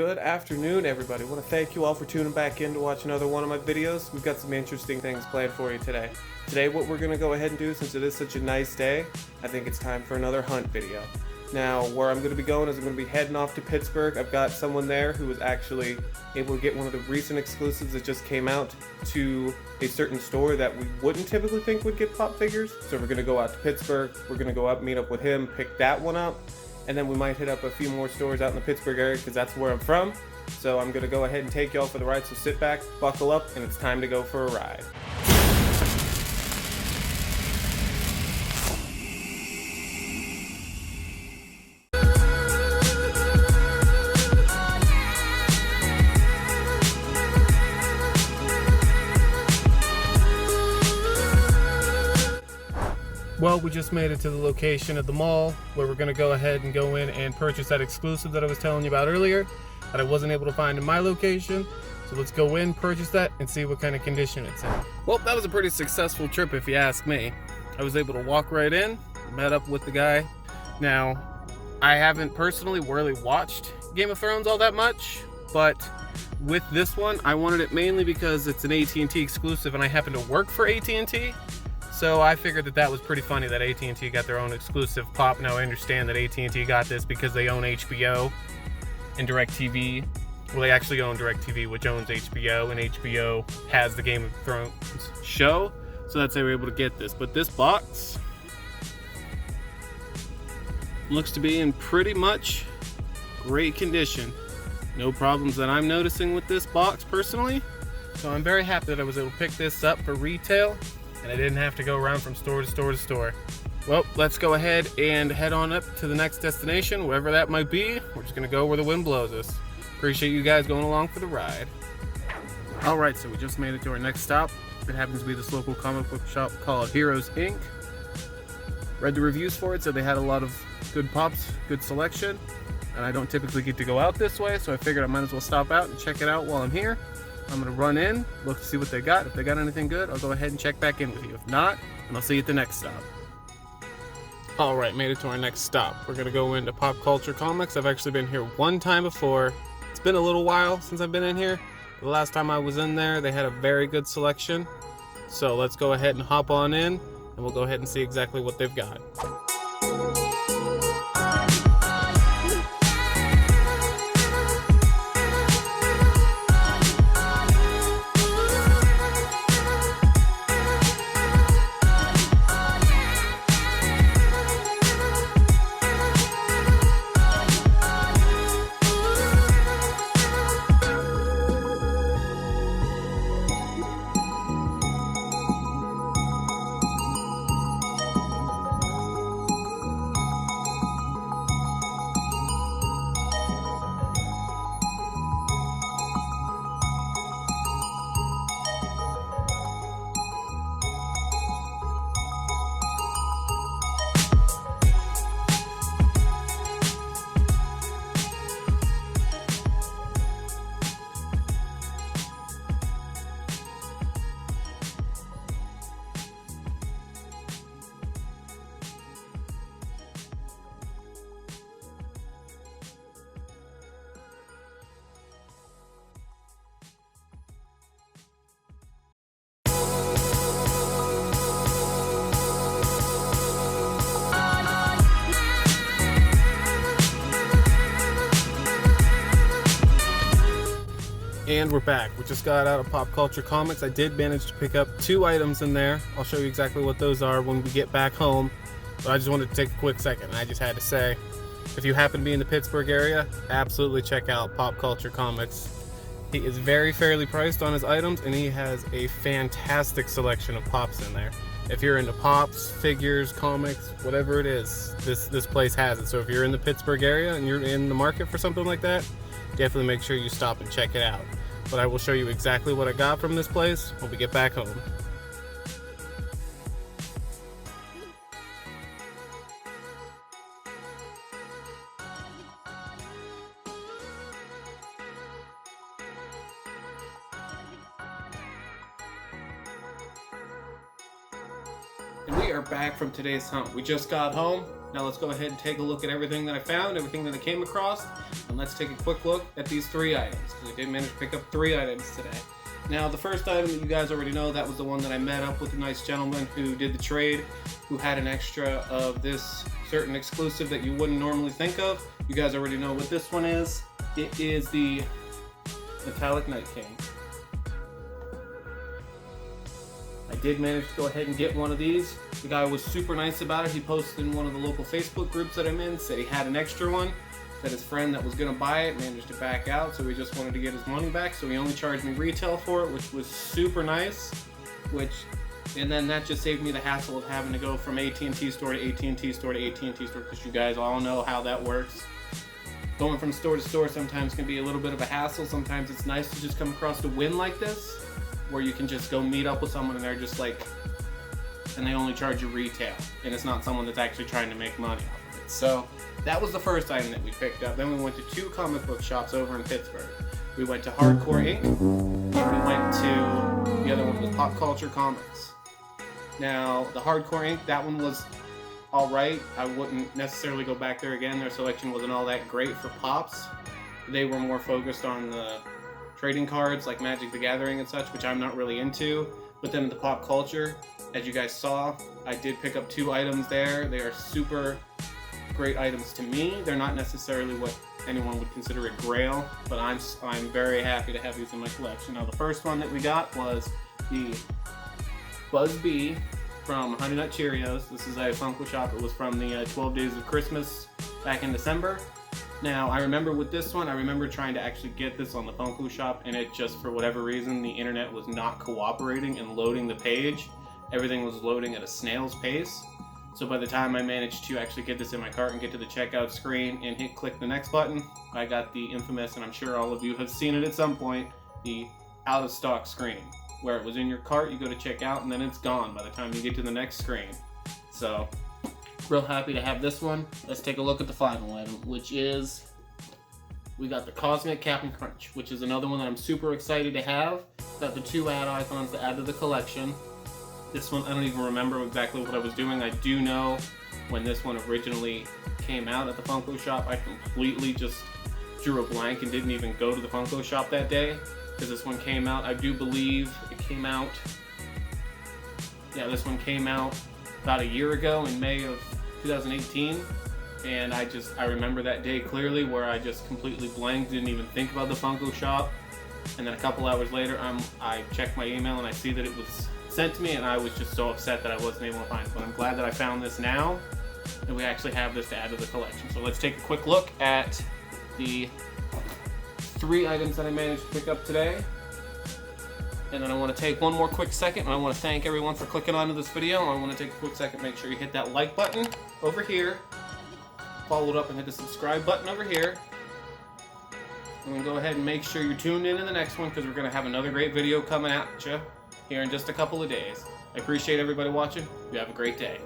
Good afternoon, everybody. I want to thank you all for tuning back in to watch another one of my videos. We've got some interesting things planned for you today. Today, what we're going to go ahead and do, since it is such a nice day, I think it's time for another hunt video. Now, where I'm going to be going is I'm going to be heading off to Pittsburgh. I've got someone there who was actually able to get one of the recent exclusives that just came out to a certain store that we wouldn't typically think would get pop figures. So we're going to go out to Pittsburgh. We're going to go up, meet up with him, pick that one up. And then we might hit up a few more stores out in the Pittsburgh area because that's where I'm from. So I'm going to go ahead and take y'all for the ride. So sit back, buckle up, and it's time to go for a ride. Well, we just made it to the location at the mall where we're going to go ahead and go in and purchase that exclusive that I was telling you about earlier that I wasn't able to find in my location. So let's go in, purchase that, and see what kind of condition it's in. Well, that was a pretty successful trip if you ask me. I was able to walk right in, met up with the guy. Now, I haven't personally really watched Game of Thrones all that much, but with this one, I wanted it mainly because it's an AT&T exclusive and I happen to work for AT&T. So I figured that was pretty funny that AT&T got their own exclusive pop. Now I understand that AT&T got this because they own HBO and DirecTV. Well, they actually own DirecTV, which owns HBO, and HBO has the Game of Thrones show. So that's how they were able to get this. But this box looks to be in pretty much great condition. No problems that I'm noticing with this box personally. So I'm very happy that I was able to pick this up for retail and I didn't have to go around from store to store to store. Well, let's go ahead and head on up to the next destination, wherever that might be. We're just gonna go where the wind blows us. Appreciate you guys going along for the ride. All right, so we just made it to our next stop. It happens to be this local comic book shop called Heroes Inc. Read the reviews for it, said they had a lot of good pops, good selection, and I don't typically get to go out this way, so I figured I might as well stop out and check it out while I'm here. I'm gonna run in, look to see what they got. If they got anything good, I'll go ahead and check back in with you. If not, then I'll see you at the next stop. All right, made it to our next stop. We're gonna go into Pop Culture Comics. I've actually been here one time before. It's been a little while since I've been in here. The last time I was in there, they had a very good selection. So let's go ahead and hop on in, and we'll go ahead and see exactly what they've got. And we're back. We just got out of Pop Culture Comics. I did manage to pick up 2 items in there. I'll show you exactly what those are when we get back home. But I just wanted to take a quick second. I just had to say, if you happen to be in the Pittsburgh area, absolutely check out Pop Culture Comics. He is very fairly priced on his items, and he has a fantastic selection of pops in there. If you're into pops, figures, comics, whatever it is, this place has it. So if you're in the Pittsburgh area and you're in the market for something like that, definitely make sure you stop and check it out. But I will show you exactly what I got from this place when we get back home. And we are back from today's hunt. We just got home. Now let's go ahead and take a look at everything that I found, everything that I came across, and let's take a quick look at these 3 items, because I did manage to pick up 3 items today. Now the first item that you guys already know, that was the one that I met up with a nice gentleman who did the trade, who had an extra of this certain exclusive that you wouldn't normally think of. You guys already know what this one is. It is the Metallic Night King. I did manage to go ahead and get one of these. The guy was super nice about it. He posted in one of the local Facebook groups that I'm in, said he had an extra one, that his friend that was gonna buy it managed to back out, so he just wanted to get his money back, so he only charged me retail for it, which was super nice. And then that just saved me the hassle of having to go from AT&T store to AT&T store to AT&T store, because you guys all know how that works. Going from store to store sometimes can be a little bit of a hassle. Sometimes it's nice to just come across a win like this, where you can just go meet up with someone and they're just like, and they only charge you retail, and it's not someone that's actually trying to make money off of it. So that was the first item that we picked up. Then we went to 2 comic book shops over in Pittsburgh. We went to Hardcore Inc. and we went to, the other one was Pop Culture Comics. Now the Hardcore Inc., that one was alright. I wouldn't necessarily go back there again. Their selection wasn't all that great for Pops. They were more focused on the trading cards like Magic the Gathering and such, which I'm not really into. But then the Pop Culture, as you guys saw, I did pick up 2 items there. They are super great items to me. They're not necessarily what anyone would consider a grail, but I'm very happy to have these in my collection. Now the first one that we got was the Buzz Bee from Honey Nut Cheerios. This is a Funko Shop. It was from the 12 Days of Christmas back in December. Now I remember with this one, I remember trying to actually get this on the Funko Shop, and it just, for whatever reason, the internet was not cooperating and loading the page. Everything was loading at a snail's pace. So by the time I managed to actually get this in my cart and get to the checkout screen and hit click the next button, I got the infamous, and I'm sure all of you have seen it at some point, the out of stock screen, where it was in your cart, you go to check out, and then it's gone by the time you get to the next screen. So, real happy to have this one. Let's take a look at the final item, which is, we got the Cosmic Cap'n Crunch, which is another one that I'm super excited to have. Got the 2 ad icons to add to the collection. This one, I don't even remember exactly what I was doing. I do know when this one originally came out at the Funko Shop, I completely just drew a blank and didn't even go to the Funko Shop that day, because this one came out, I do believe it came out, yeah, this one came out about a year ago in May of 2018, and I remember that day clearly, where I just completely blanked, didn't even think about the Funko Shop, and then a couple hours later, I checked my email and I see that it was sent to me, and I was just so upset that I wasn't able to find it. But I'm glad that I found this now, and we actually have this to add to the collection. So let's take a quick look at the 3 items that I managed to pick up today. And then I want to take one more quick second, and I want to thank everyone for clicking onto this video. I want to take a quick second, make sure you hit that like button over here, follow it up and hit the subscribe button over here. And then go ahead and make sure you're tuned in the next one, because we're going to have another great video coming at you here in just a couple of days. I appreciate everybody watching. You have a great day.